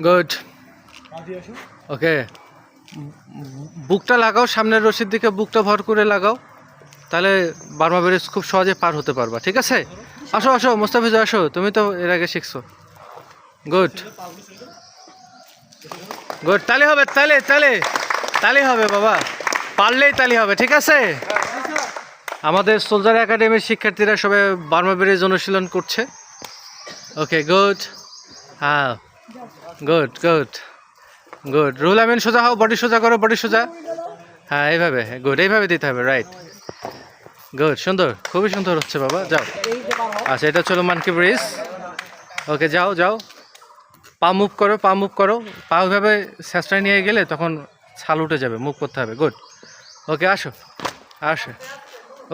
Good. ওকে, বুকটা লাগাও, সামনের রশির দিকে বুকটা ভর করে লাগাও, তাহলে বার্মা ব্রিজ খুব সহজে পার হতে পারবা। ঠিক আছে, আসো আসো মোস্তাফিজ, আসো, তুমি তো এর আগে শিখছো। গুড গুড, তালি হবে, তালে তালে তালি হবে বাবা, পারলেই তালি হবে। ঠিক আছে, আমাদের সোলজার একাডেমির শিক্ষার্থীরা সবাই বার্মা ব্রিজ অনুশীলন করছে। ওকে গুড, হ্যাঁ গুড গুড গুড। রুল আমিন সোজা হও, বডি সোজা করো, বডি সোজা, হ্যাঁ এইভাবে, গুড, এইভাবে দিতে হবে, রাইট, গুড, সুন্দর, খুবই সুন্দর হচ্ছে বাবা, যাও। আচ্ছা, এটা চলো মানকি ব্রিজ। ওকে, যাও যাও, পা মুভ করো, পা মুভ করো, পা ওইভাবে স্যাঁচড়ায় নিয়ে গেলে তখন ছাল উঠে যাবে, মুভ করতে হবে। গুড, ওকে, আসো আসো,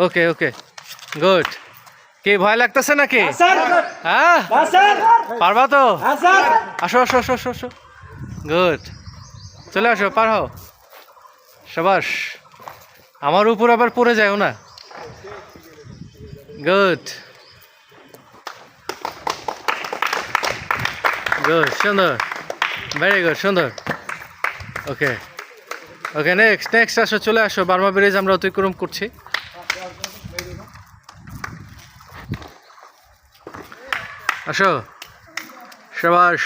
ওকে ওকে, গুড। কি ভয় লাগতেছে নাকি? হ্যাঁ, পারবা তো? আসো আসো আসো আসো আসো, গুড, চলে আসো, পার হও, সাবাস। আমার উপর আবার পড়ে যাও না। গুড গুড, সুন্দর, ভেরি গুড, সুন্দর। ওকে ওকে, নেক্সট নেক্সট, আসো, চলে আসো, বার্মা ব্রিজ আমরা অতিক্রম করছি। আসো, সাবাস।